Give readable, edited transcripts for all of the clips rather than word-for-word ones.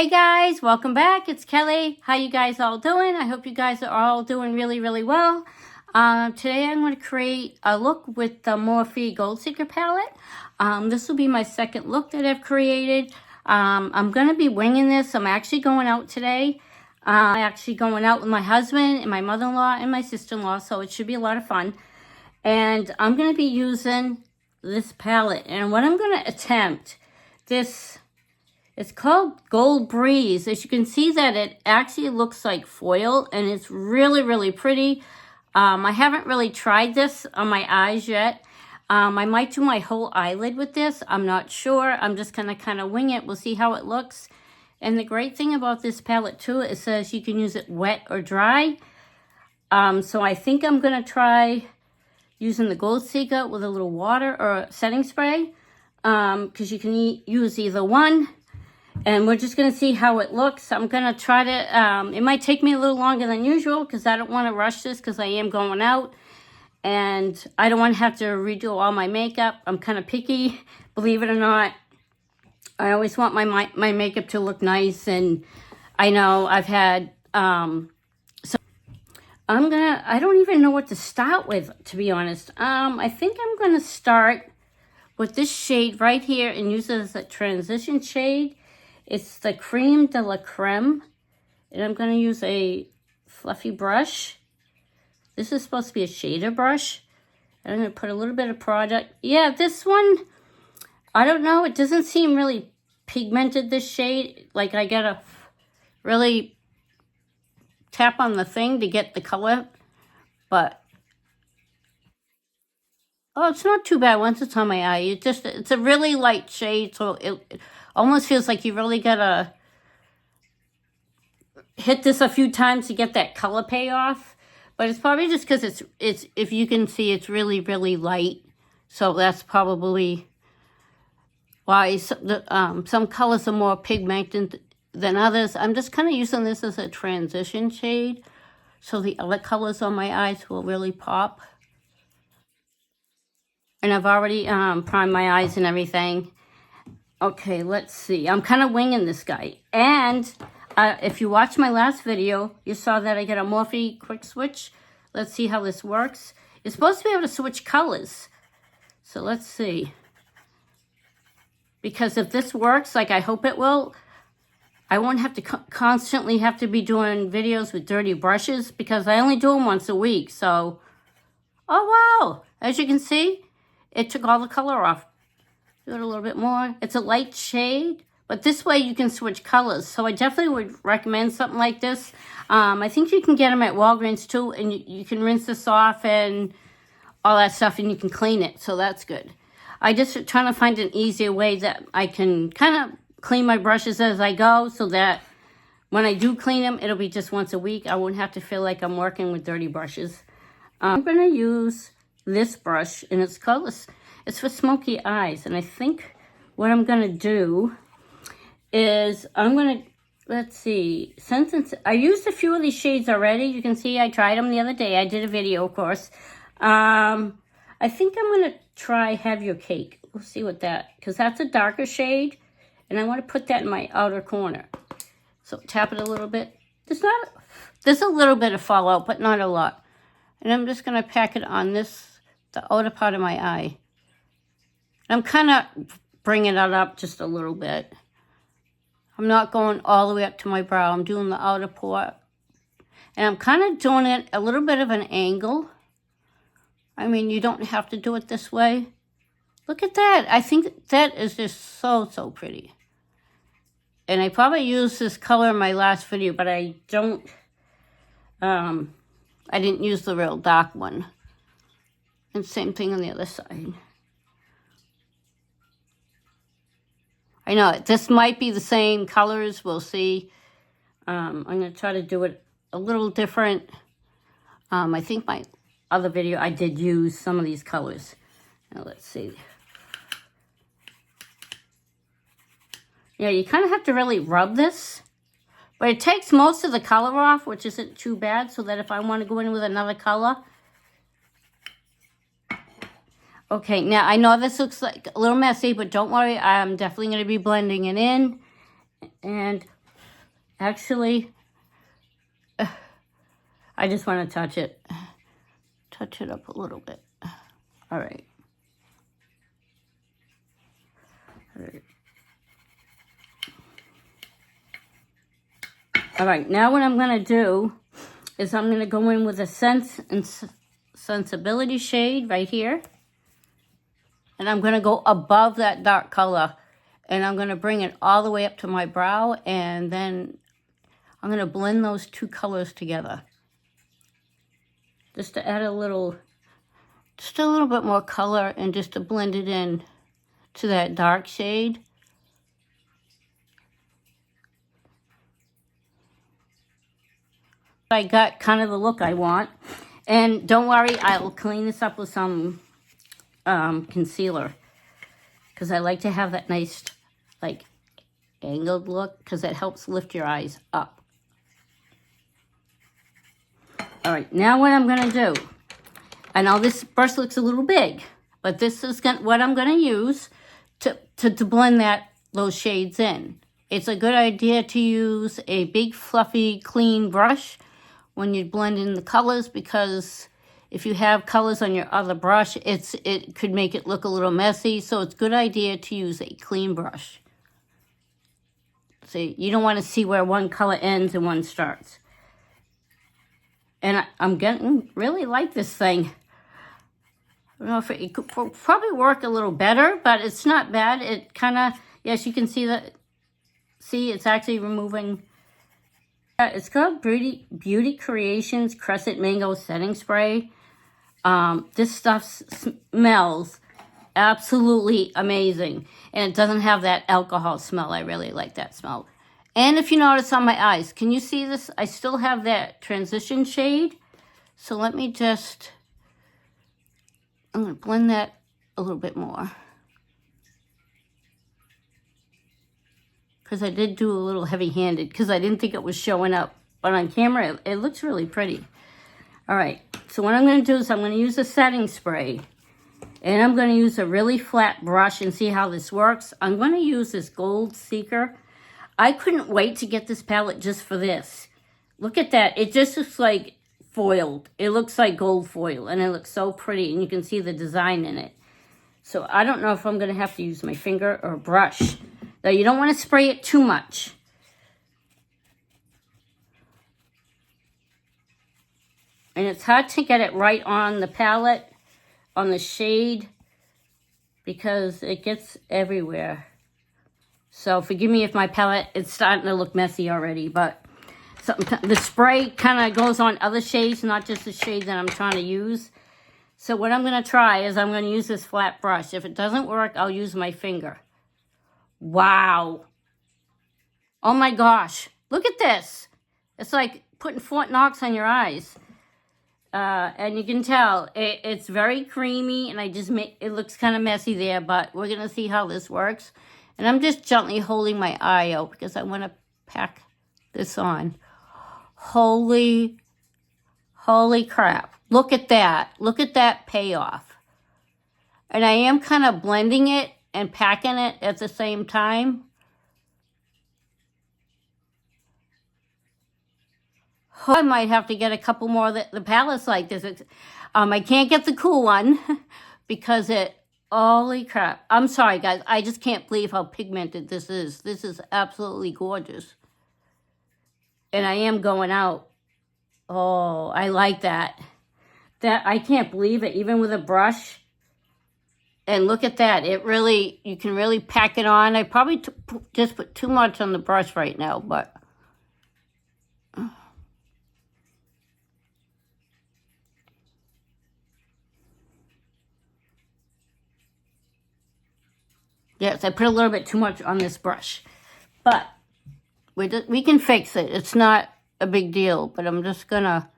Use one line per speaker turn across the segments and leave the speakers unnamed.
Hey guys, welcome back. It's Kelly. How you guys all doing? I hope you guys are all doing really, really well. Today I'm going to create a look with the Morphe Gold Seeker palette. This will be my second look that I've created. I'm going to be winging this. I'm actually going out today. I'm actually going out with my husband and my mother-in-law and my sister-in-law, so it should be a lot of fun. And I'm going to be using this palette. And what I'm going to attempt, it's called Gold Breeze. As you can see that it actually looks like foil and it's really, really pretty. I haven't really tried this on my eyes yet. I might do my whole eyelid with this. I'm not sure. I'm just going to kind of wing it. We'll see how it looks. And the great thing about this palette too, it says you can use it wet or dry. So I think I'm going to try using the Gold Seeker with a little water or setting spray. Because you can use either one. And we're just going to see how it looks. I'm going to try to, it might take me a little longer than usual because I don't want to rush this because I am going out. And I don't want to have to redo all my makeup. I'm kind of picky, believe it or not. I always want my makeup to look nice. And I know I've had, so I don't even know what to start with, to be honest. I think I'm going to start with this shade right here and use it as a transition shade. It's the Creme de la Creme, and I'm going to use a fluffy brush. This is supposed to be a shader brush. And I'm going to put a little bit of product. Yeah, this one, I don't know. It doesn't seem really pigmented, this shade. Like I got to really tap on the thing to get the color. But, oh, it's not too bad once it's on my eye. It's a really light shade, so it almost feels like you really gotta hit this a few times to get that color payoff. But it's probably just because it's if you can see, it's really, really light. So that's probably why some colors are more pigmented than others. I'm just kind of using this as a transition shade, so the other colors on my eyes will really pop. And I've already primed my eyes and everything. Okay, let's see. I'm kind of winging this guy. And if you watched my last video, you saw that I got a Morphe quick switch. Let's see how this works. You're supposed to be able to switch colors. So let's see. Because if this works, like I hope it will, I won't have to constantly have to be doing videos with dirty brushes because I only do them once a week. So, oh wow. As you can see, it took all the color off. Do it a little bit more. It's a light shade, but this way you can switch colors. So I definitely would recommend something like this. I think you can get them at Walgreens too, and you can rinse this off and all that stuff, and you can clean it. So that's good. I just trying to find an easier way that I can kind of clean my brushes as I go, so that when I do clean them, it'll be just once a week. I won't have to feel like I'm working with dirty brushes. I'm going to use this brush, and it's colorless. It's for smoky eyes, and I think what I'm going to do is I'm going to, let's see, since I used a few of these shades already. You can see I tried them the other day. I did a video, of course. I think I'm going to try Have Your Cake. We'll see what that, because that's a darker shade, and I want to put that in my outer corner. So tap it a little bit. There's a little bit of fallout, but not a lot. And I'm just going to pack it on the outer part of my eye. I'm kind of bringing it up just a little bit. I'm not going all the way up to my brow. I'm doing the outer part. And I'm kind of doing it a little bit of an angle. I mean, you don't have to do it this way. Look at that. I think that is just so, so pretty. And I probably used this color in my last video, but I don't, I didn't use the real dark one. And same thing on the other side. I know, this might be the same colors. We'll see. I'm going to try to do it a little different. I think my other video, I did use some of these colors. Now, let's see. Yeah, you kind of have to really rub this. But it takes most of the color off, which isn't too bad. So that if I want to go in with another color. Okay, now I know this looks like a little messy, but don't worry. I'm definitely going to be blending it in. And Actually, I just want to touch it up a little bit. All right. All right, now what I'm going to do is I'm going to go in with a Sense and Sensibility shade right here. And I'm going to go above that dark color. And I'm going to bring it all the way up to my brow. And then I'm going to blend those two colors together. Just to add just a little bit more color and just to blend it in to that dark shade. I got kind of the look I want. And don't worry, I'll clean this up with some concealer. Because I like to have that nice, like, angled look. Because it helps lift your eyes up. All right, now what I'm going to do. I know this brush looks a little big. But this is what I'm going to use to blend those shades in. It's a good idea to use a big, fluffy, clean brush when you blend in the colors, because if you have colors on your other brush, it could make it look a little messy. So it's a good idea to use a clean brush. So you don't want to see where one color ends and one starts. And I'm getting really like this thing. I don't know if it could probably work a little better, but it's not bad. It kind of, yes, you can see that. See, it's actually removing. It's called Beauty Creations Crescent Mango Setting Spray. This stuff smells absolutely amazing. And it doesn't have that alcohol smell. I really like that smell. And if you notice on my eyes, can you see this? I still have that transition shade. So let me just, I'm going to blend that a little bit more. Because I did do a little heavy-handed because I didn't think it was showing up. But on camera, it looks really pretty. All right, so what I'm going to do is I'm going to use a setting spray. And I'm going to use a really flat brush and see how this works. I'm going to use this Gold Seeker. I couldn't wait to get this palette just for this. Look at that. It just looks like foiled. It looks like gold foil. And it looks so pretty. And you can see the design in it. So I don't know if I'm going to have to use my finger or brush. Now, you don't want to spray it too much. And it's hard to get it right on the palette, on the shade, because it gets everywhere. So forgive me if my palette is starting to look messy already, but the spray kind of goes on other shades, not just the shade that I'm trying to use. So what I'm going to try is I'm going to use this flat brush. If it doesn't work, I'll use my finger. Wow. Oh my gosh. Look at this. It's like putting Fort Knox on your eyes. And you can tell it's very creamy, and it looks kind of messy there, but we're going to see how this works. And I'm just gently holding my eye out because I want to pack this on. Holy crap. Look at that. Look at that payoff. And I am kind of blending it and packing it at the same time. Oh, I might have to get a couple more of the palettes like this. I can't get the cool one because holy crap. I'm sorry, guys. I just can't believe how pigmented this is. This is absolutely gorgeous. And I am going out. Oh, I like that. I can't believe it, even with a brush. And look at that. You can really pack it on. I probably just put too much on the brush right now, but. Yes, I put a little bit too much on this brush. But we can fix it. It's not a big deal, but I'm just going to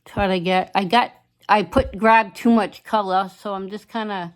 try to get, I grabbed too much color, so I'm just kind of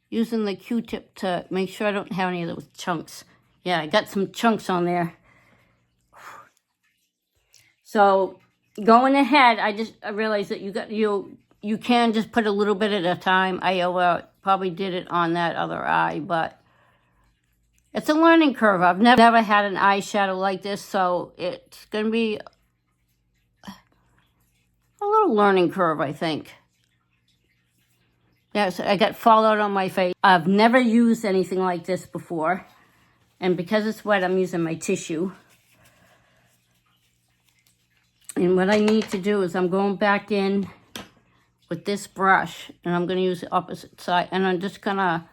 using the Q-tip to make sure I don't have any of those chunks. Yeah, I got some chunks on there. So going ahead, I realized that you can just put a little bit at a time. I probably did it on that other eye, but it's a learning curve. I've never had an eyeshadow like this, so it's going to be a little learning curve, I think. Yeah, so I got fallout on my face. I've never used anything like this before. And because it's wet, I'm using my tissue. And what I need to do is I'm going back in with this brush. And I'm going to use the opposite side. And I'm just going to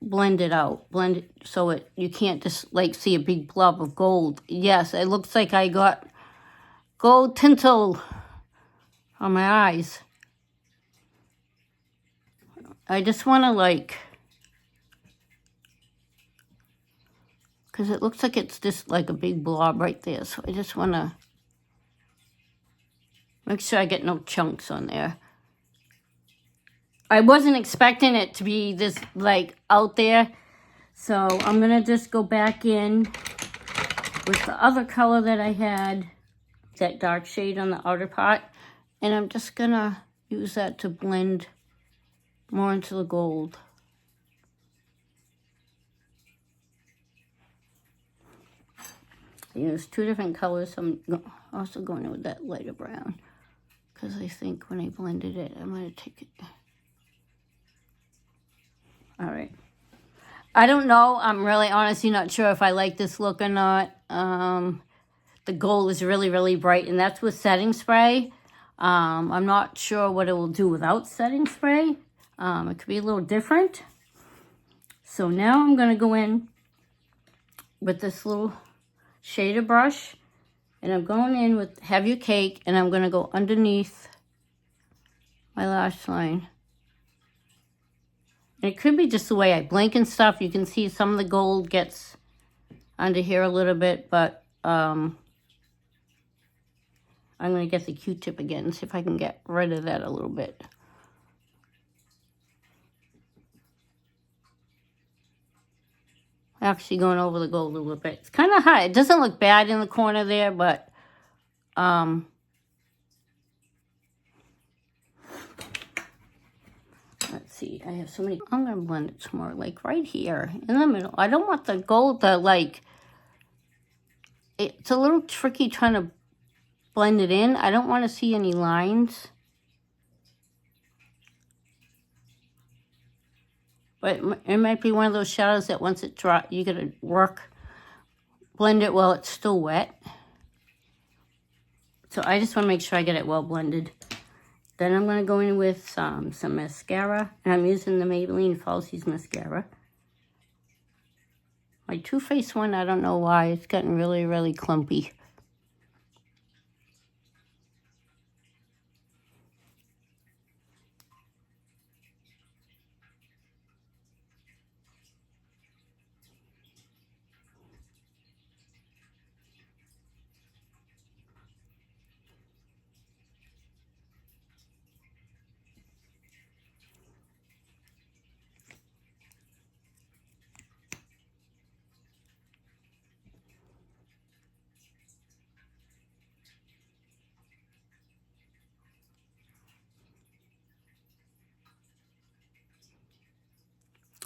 blend it out. Blend it so you can't just like see a big blob of gold. Yes, it looks like I got gold tinsel on my eyes. I just want to like, because it looks like it's just like a big blob right there. So I just want to make sure I get no chunks on there. I wasn't expecting it to be this like out there. So I'm going to just go back in with the other color that I had, that dark shade on the outer part. And I'm just going to use that to blend more into the gold. I use two different colors. So I'm also going in with that lighter brown. Because I think when I blended it, I'm going to take it. All right. I don't know. I'm really honestly not sure if I like this look or not. The gold is really, really bright, and that's with setting spray. I'm not sure what it will do without setting spray. It could be a little different. So now I'm going to go in with this little shader brush, and I'm going in with Have Your Cake, and I'm going to go underneath my lash line. And it could be just the way I blink and stuff. You can see some of the gold gets under here a little bit, but I'm going to get the Q-tip again and see if I can get rid of that a little bit. Actually going over the gold a little bit. It's kind of high. It doesn't look bad in the corner there, but let's see. I have so many. I'm going to blend it some more, like right here in the middle. I don't want the gold to like, it's a little tricky trying to blend it in. I don't want to see any lines. But it might be one of those shadows that once it dries, you got to blend it while it's still wet. So I just want to make sure I get it well blended. Then I'm going to go in with some mascara. And I'm using the Maybelline Falsies mascara. My Too Faced one, I don't know why. It's gotten really, really clumpy.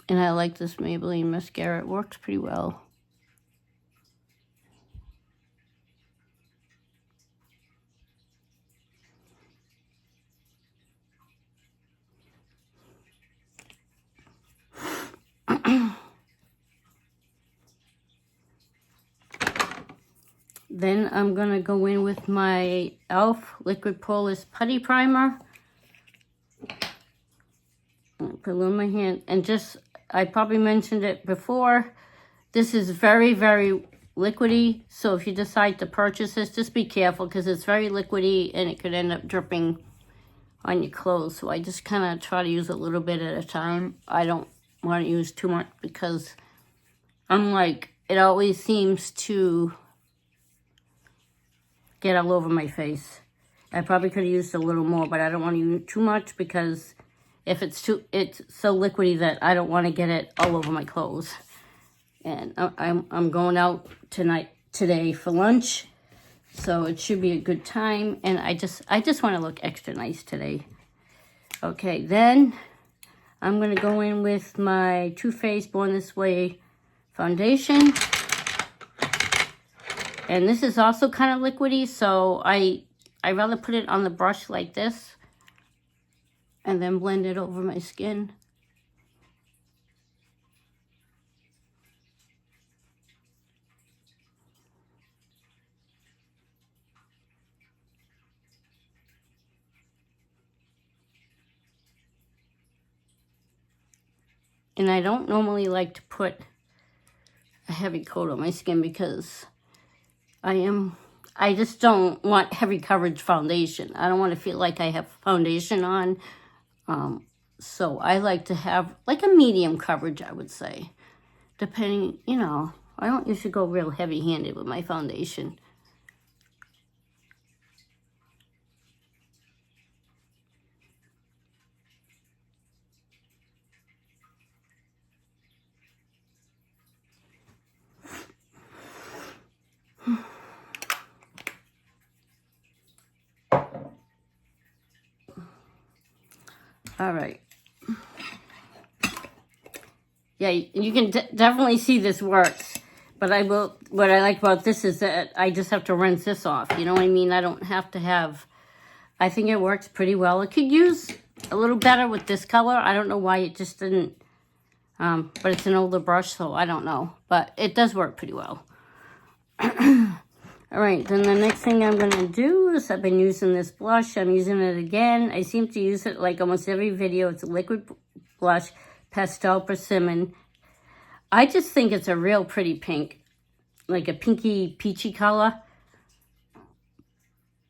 And I like this Maybelline mascara. It works pretty well. Then I'm going to go in with my e.l.f. Liquid Poreless Putty Primer. Put a little in my hand. And just, I probably mentioned it before, this is very, very liquidy. So if you decide to purchase this, just be careful because it's very liquidy and it could end up dripping on your clothes. So I just kind of try to use a little bit at a time. I don't want to use too much because I'm like, it always seems to get all over my face. I probably could have used a little more, but I don't want to use too much because if it's so liquidy that I don't want to get it all over my clothes. And I'm going out today for lunch, so it should be a good time. And I just want to look extra nice today. Okay, then I'm going to go in with my Too Faced Born This Way foundation. And this is also kind of liquidy, so I rather put it on the brush like this and then blend it over my skin. And I don't normally like to put a heavy coat on my skin because I just don't want heavy coverage foundation. I don't want to feel like I have foundation on. So I like to have like a medium coverage, I would say. Depending, you know, I don't usually go real heavy-handed with my foundation. All right. Yeah, you can definitely see this works. But what I like about this is that I just have to rinse this off. You know what I mean? I don't have to have, I think it works pretty well. It could use a little better with this color. I don't know why it just didn't, but it's an older brush, so I don't know. But it does work pretty well. All right, then the next thing I'm going to do is I've been using this blush. I'm using it again. I seem to use it like almost every video. It's a liquid blush, Pastel Persimmon. I just think it's a real pretty pink, like a pinky peachy color.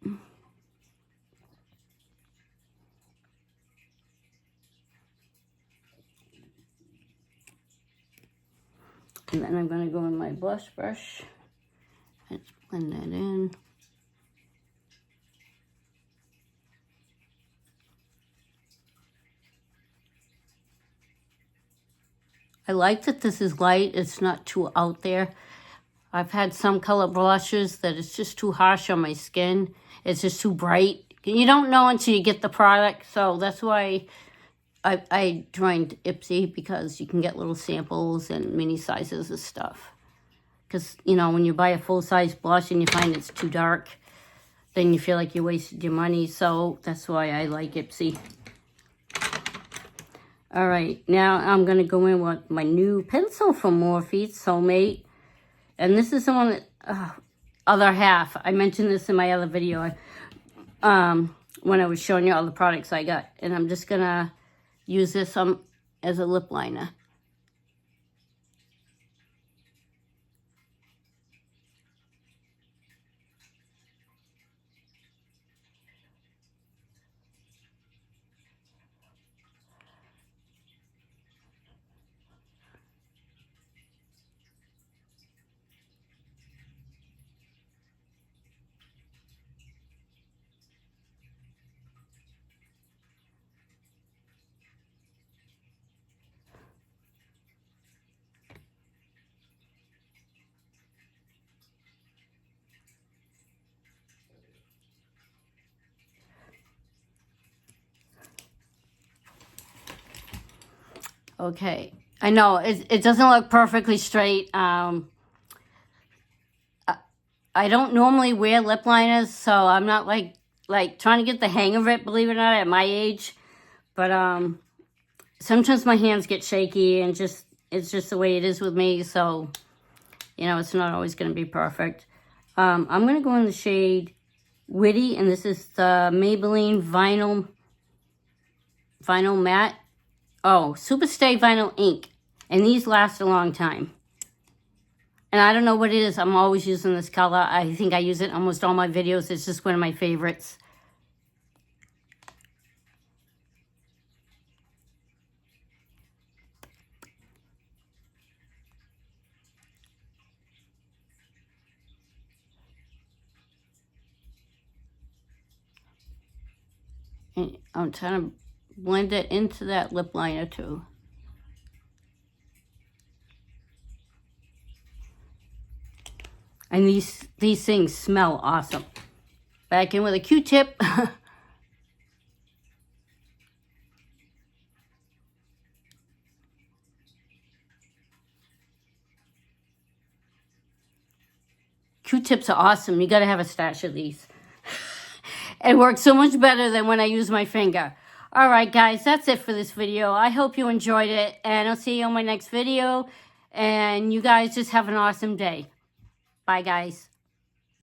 And then I'm going to go in my blush brush and blend that in. I like that this is light. It's not too out there. I've had some color blushes that it's just too harsh on my skin. It's just too bright. You don't know until you get the product. So that's why I joined Ipsy, because you can get little samples and mini sizes of stuff. Because, you know, when you buy a full-size blush and you find it's too dark, then you feel like you wasted your money. So that's why I like Ipsy. All right, now I'm going to go in with my new pencil from Morphe, Soulmate. And this is the one that, other half. I mentioned this in my other video when I was showing you all the products I got. And I'm just going to use this as a lip liner. Okay, I know it doesn't look perfectly straight. I don't normally wear lip liners, so I'm not like trying to get the hang of it, believe it or not, at my age. But sometimes my hands get shaky, and it's just the way it is with me. So, you know, it's not always going to be perfect. I'm going to go in the shade Witty, and this is the Maybelline Vinyl Matte. Oh, Superstay Vinyl Ink. And these last a long time. And I don't know what it is. I'm always using this color. I think I use it in almost all my videos. It's just one of my favorites. And I'm trying to blend it into that lip liner too. And these things smell awesome. Back in with a Q-tip. Q-tips are awesome. You got to have a stash of these. It works so much better than when I use my finger. All right, guys, that's it for this video. I hope you enjoyed it, and I'll see you on my next video. And you guys just have an awesome day. Bye, guys.